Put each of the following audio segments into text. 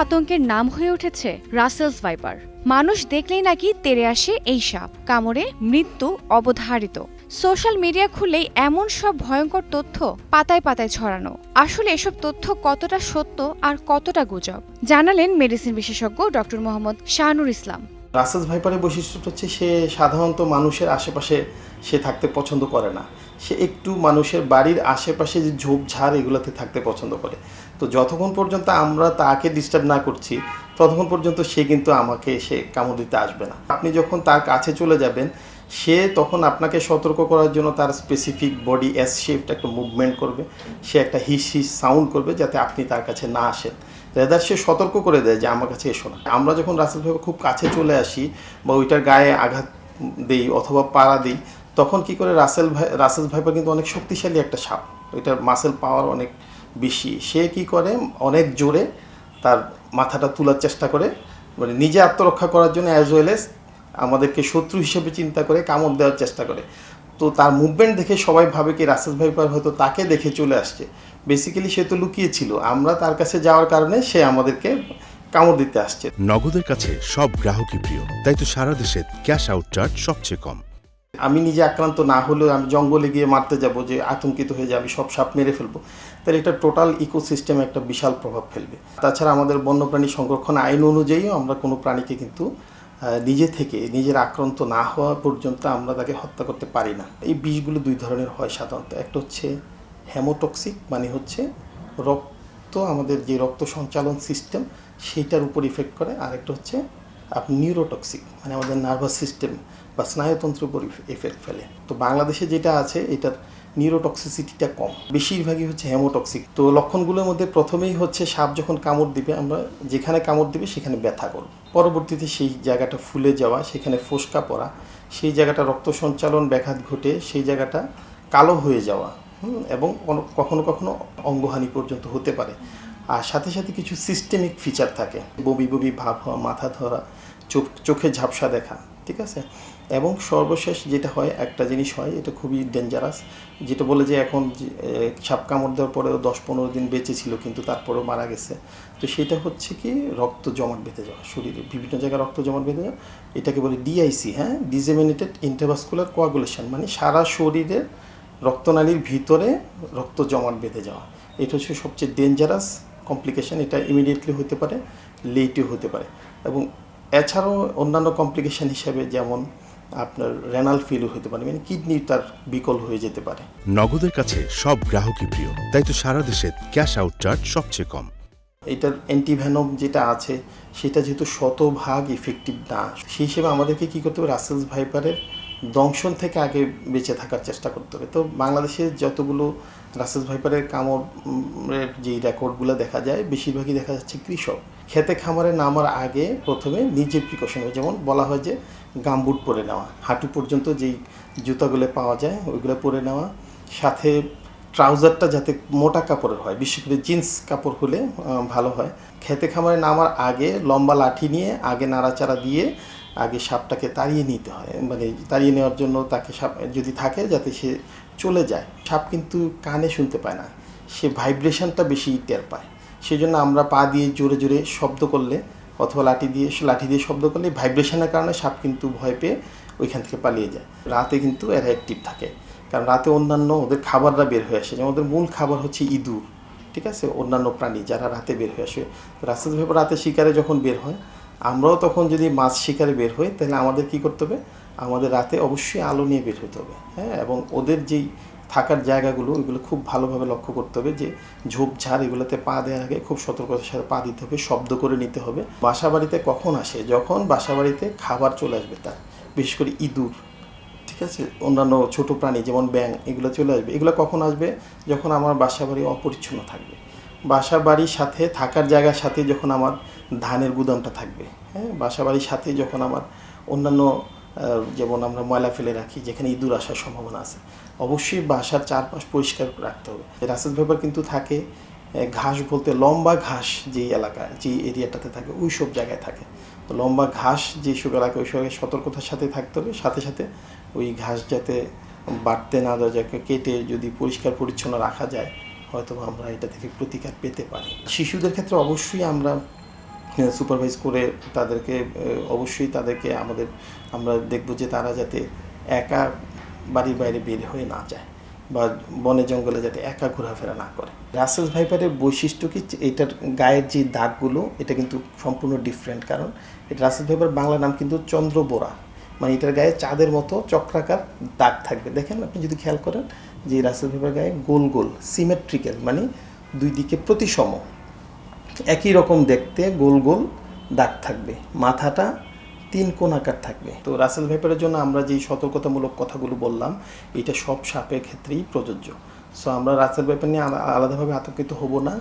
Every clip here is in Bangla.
আতঙ্কের নাম হয়ে উঠেছে রাসেলস ভাইপার। মানুষ দেখলেই নাকি তেড়ে আসে এই সাপ, কামড়ে মৃত্যু অবধারিত। সোশ্যাল মিডিয়া খুললেই এমন সব ভয়ঙ্কর তথ্য পাতায় পাতায় ছড়ানো। আসলে এসব তথ্য কতটা সত্য আর কতটা গুজব, জানালেন মেডিসিন বিশেষজ্ঞ ডক্টর মোহাম্মদ শাহানুর ইসলাম। রাসেলস ভাইপারের বৈশিষ্ট্যটা হচ্ছে সে সাধারণত মানুষের আশেপাশে সে থাকতে পছন্দ করে না। সে একটু মানুষের বাড়ির আশেপাশে যে ঝোপঝাড় এগুলোতে থাকতে পছন্দ করে। তো যতক্ষণ পর্যন্ত আমরা তাকে ডিস্টার্ব না করছি ততক্ষণ পর্যন্ত সে কিন্তু আমাকে এসে কামড় দিতে আসবে না। আপনি যখন তার কাছে চলে যাবেন সে তখন আপনাকে সতর্ক করার জন্য তার স্পেসিফিক বডি এস শেপড একটা মুভমেন্ট করবে, সে একটা হিস হিস সাউন্ড করবে যাতে আপনি তার কাছে না আসেন। রেদার সে সতর্ক করে দেয় যে আমার কাছে এসো না। আমরা যখন রাসেল ভাইপার খুব কাছে চলে আসি বা ওইটার গায়ে আঘাত দিই অথবা পাড়া দিই তখন কি করে রাসেলস ভাইপার কিন্তু অনেক শক্তিশালী একটা সাপ, ওইটার মাসেল পাওয়ার অনেক বেশি। সে কি করে অনেক জোরে তার মাথাটা তোলার চেষ্টা করে, মানে নিজে আত্মরক্ষা করার জন্য অ্যাজ ওয়েল এজ আমাদেরকে শত্রু হিসেবে চিন্তা করে কামড় দেওয়ার চেষ্টা করে। তো তার মুভমেন্ট দেখে সবাই ভাবে কি রাসেলস ভাইপার হয়তো তাকে দেখে চলে আসছে। বেসিক্যালি সে তো লুকিয়ে ছিল, আমরা তার কাছে যাওয়ার কারণে সে আমাদেরকে কামড় দিতে আসছে। নগদের কাছে সব গ্রাহকই প্রিয়, তাই তো সারা দেশে ক্যাশ আউট চার্জ সবচেয়ে কম। আমি নিজে আক্রান্ত না হলেও আমি জঙ্গলে গিয়ে মারতে যাব, যে আতঙ্কিত হয়ে যাবে সব সাপ মেরে ফেলবো, তাহলে এটা টোটাল ইকোসিস্টেমে একটা বিশাল প্রভাব ফেলবে। তাছাড়া আমাদের বন্যপ্রাণী সংরক্ষণ আইন অনুযায়ীও আমরা কোনো প্রাণীকে কিন্তু নিজে থেকে নিজের আক্রান্ত না হওয়া পর্যন্ত আমরা তাকে হত্যা করতে পারি না। এই বিষগুলো দুই ধরনের হয় সাধারণত। একটা হচ্ছে হেমোটক্সিক, মানে হচ্ছে রক্ত, আমাদের যে রক্ত সঞ্চালন সিস্টেম সেইটার উপর ইফেক্ট করে। আর একটা হচ্ছে নিউরোটক্সিক, মানে আমাদের নার্ভাস সিস্টেম বা স্নায়ুতন্ত্রের উপর এফেক্ট ফেলে। তো বাংলাদেশে যেটা আছে এটার নিউরোটক্সিসিটিটা কম, বেশিরভাগই হচ্ছে হেমোটক্সিক। তো লক্ষণগুলোর মধ্যে প্রথমেই হচ্ছে সাপ যখন কামড় দিবে, আমরা যেখানে কামড় দিবে সেখানে ব্যথা করব, পরবর্তীতে সেই জায়গাটা ফুলে যাওয়া, সেখানে ফোসকা পড়া, সেই জায়গাটা রক্ত সঞ্চালন ব্যাঘাত ঘটে সেই জায়গাটা কালো হয়ে যাওয়া, এবং কখনো কখনো অঙ্গহানি পর্যন্ত হতে পারে। আর সাথে সাথে কিছু সিস্টেমিক ফিচার থাকে, বমি বমি ভাব হওয়া, মাথা ধরা, চোখে ঝাপসা দেখা, ঠিক আছে। এবং সর্বশেষ যেটা হয়, একটা জিনিস হয় এটা খুবই ডেঞ্জারাস, যেটা বলে যে এখন সাপ কামড় দেওয়ার পরেও 10-15 দিন বেঁচে ছিল কিন্তু তারপরেও মারা গেছে। তো সেটা হচ্ছে কি রক্ত জমাট বেঁধে যাওয়া, শরীরে বিভিন্ন জায়গায় রক্ত জমাট বেঁধে যাওয়া, এটাকে বলে ডিআইসি, হ্যাঁ, ডিসেমিনেটেড ইন্টারভাস্কুলার কোয়াগুলেশন, মানে সারা শরীরের রক্তনালীর ভিতরে রক্ত জমাট বেঁধে যাওয়া। এটা হচ্ছে সবচেয়ে ডেঞ্জারাস কমপ্লিকেশন। এটা ইমিডিয়েটলি হতে পারে, লেটও হতে পারে। এবং এছাড়াও অন্যান্য কমপ্লিকেশন হিসাবে যেমন আপনার রেনাল ফেলিউর হতে পারে, মানে কিডনি তার বিকল হয়ে যেতে পারে। নগদের কাছে সব গ্রাহকই প্রিয়, তাই তো সারা দেশে ক্যাশ আউট চার্জ সবচেয়ে কম। এটার অ্যান্টিভেনম যেটা আছে সেটা যেহেতু শতভাগ ইফেক্টিভ না, সেই হিসেবে আমাদেরকে কী করতে হবে, রাসেলস ভাইপারের দংশন থেকে আগে বেঁচে থাকার চেষ্টা করতে হবে। তো বাংলাদেশে যতগুলো রাসেলস ভাইপারের কামড়ের যেই রেকর্ডগুলো দেখা যায় বেশিরভাগই দেখা যাচ্ছে কৃষক খেতে খামারে নামার আগে প্রথমে নিজের প্রিকশন, যেমন বলা হয় যে গামবুট পরে নেওয়া, হাঁটু পর্যন্ত যেই জুতাগুলো পাওয়া যায় ওইগুলো পরে নেওয়া, সাথে ট্রাউজারটা যাতে মোটা কাপড়ের হয়, বিশেষ করে জিন্স কাপড় হলে ভালো হয়। খেতে খামারে নামার আগে লম্বা লাঠি নিয়ে আগে নাড়াচাড়া দিয়ে আগে সাপটাকে তাড়িয়ে নিতে হয়, মানে তাড়িয়ে নেওয়ার জন্য তাকে সাপ যদি থাকে যাতে সে চলে যায়। সাপ কিন্তু কানে শুনতে পায় না, সে ভাইব্রেশনটা বেশি টের পায়। সেই জন্য আমরা পা দিয়ে জোরে জোরে শব্দ করলে অথবা লাঠি দিয়ে শব্দ করলে ভাইব্রেশনের কারণে সাপ কিন্তু ভয় পেয়ে ওইখান থেকে পালিয়ে যায়। রাতে কিন্তু এরা অ্যাক্টিভ থাকে, কারণ রাতে অন্যান্য ওদের খাবাররা বের হয়ে আসে, যেমন ওদের মূল খাবার হচ্ছে ইঁদুর, ঠিক আছে, অন্যান্য প্রাণী যারা রাতে বের হয়ে আসে। রাসেলস ভাইপার রাতে শিকারে যখন বের হয়, আমরাও তখন যদি মাছ শিকারে বের হই তাহলে আমাদের কী করতে হবে, আমাদের রাতে অবশ্যই আলো নিয়ে বের হতে হবে, হ্যাঁ। এবং ওদের যেই থাকার জায়গাগুলো ওইগুলো খুব ভালোভাবে লক্ষ্য করতে হবে, যে ঝোপঝাড় এগুলোতে পা দেওয়ার আগে খুব সতর্কতার সাথে পা দিতে হবে, শব্দ করে নিতে হবে। বাসা বাড়িতে কখন আসে, যখন বাসা বাড়িতে খাবার চলে আসবে তার, বিশেষ করে ইঁদুর, ঠিক আছে, অন্যান্য ছোটো প্রাণী যেমন ব্যাঙ এগুলো চলে আসবে। এগুলো কখন আসবে, যখন আমার বাসা বাড়ি অপরিচ্ছন্ন থাকবে, বাসা বাড়ির সাথে থাকার জায়গার সাথে যখন আমার ধানের গুদামটা থাকবে, হ্যাঁ, বাসা বাড়ির সাথে যখন আমার অন্যান্য যেমন আমরা ময়লা ফেলে রাখি যেখানে ইঁদুর আসার সম্ভাবনা আছে, অবশ্যই বাসার চারপাশ পরিষ্কার রাখতে হবে। রাসেলস ভাইপার কিন্তু থাকে ঘাস বলতে লম্বা ঘাস যেই এলাকায় যে এরিয়াটাতে থাকে ওই সব জায়গায় থাকে। তো লম্বা ঘাস যেসব এলাকায় ওই সব সতর্কতার সাথে থাকতে হবে, সাথে সাথে ওই ঘাস যাতে বাড়তে না দেওয়া যায়, কেটে যদি পরিষ্কার পরিচ্ছন্ন রাখা যায় হয়তো আমরা এটা থেকে প্রতিকার পেতে পারি। শিশুদের ক্ষেত্রে অবশ্যই আমরা সুপারভাইজ করে তাদেরকে অবশ্যই তাদেরকে আমরা দেখব যে তারা যাতে একা বাড়ির বাইরে বের হয়ে না যায় বা বনে জঙ্গলে যাতে একা ঘোরাফেরা না করে। রাসেলস ভাইপারের বৈশিষ্ট্য কি, এটার গায়ের যে দাগগুলো এটা কিন্তু সম্পূর্ণ ডিফারেন্ট, কারণ এটা রাসেলস ভাইপার বাংলা নাম কিন্তু চন্দ্রবোরা, মানে এটার গায়ে চাঁদের মতো চক্রাকার দাগ থাকবে। দেখেন আপনি যদি খেয়াল করেন যে রাসেলস ভাইপার গায়ে গোল গোল সিমেট্রিক্যাল, মানে দুই দিকে প্রতিসম একই রকম দেখতে গোল গোল দাগ থাকবে, মাথাটা 3 কোণ আকার থাকবে। তো রাসেল ভাইপারের জন্য আমরা যেই সতর্কতামূলক কথাগুলো বললাম এটা সব সাপের ক্ষেত্রেই প্রযোজ্য। সো আমরা রাসেল ভাইপার নিয়ে আলাদাভাবে আতঙ্কিত হব না,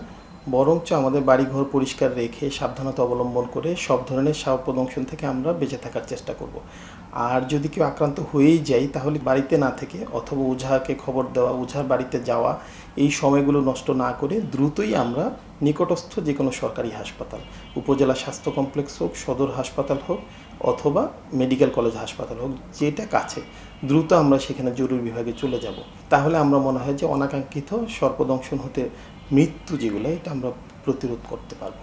বরঞ্চ আমাদের বাড়িঘর পরিষ্কার রেখে সাবধানতা অবলম্বন করে সব ধরনের সাপ দংশন থেকে আমরা বেঁচে থাকার চেষ্টা করব। আর যদি কেউ আক্রান্ত হয়েই যায় তাহলে বাড়িতে না থেকে অথবা ওঝাকে খবর দেওয়া, ওঝার বাড়িতে যাওয়া, এই সময়গুলো নষ্ট না করে দ্রুতই আমরা নিকটস্থ যে কোনো সরকারি হাসপাতাল, উপজেলা স্বাস্থ্য কমপ্লেক্স হোক, সদর হাসপাতাল হোক অথবা মেডিকেল কলেজ হাসপাতাল হোক, যেটা কাছে, দ্রুত আমরা সেখানে জরুরি বিভাগে চলে যাব। তাহলে আমরা মনে হয় যে অনাকাঙ্ক্ষিত সর্পদংশন হতে মৃত্যু যেগুলো এটা আমরা প্রতিরোধ করতে পারবো।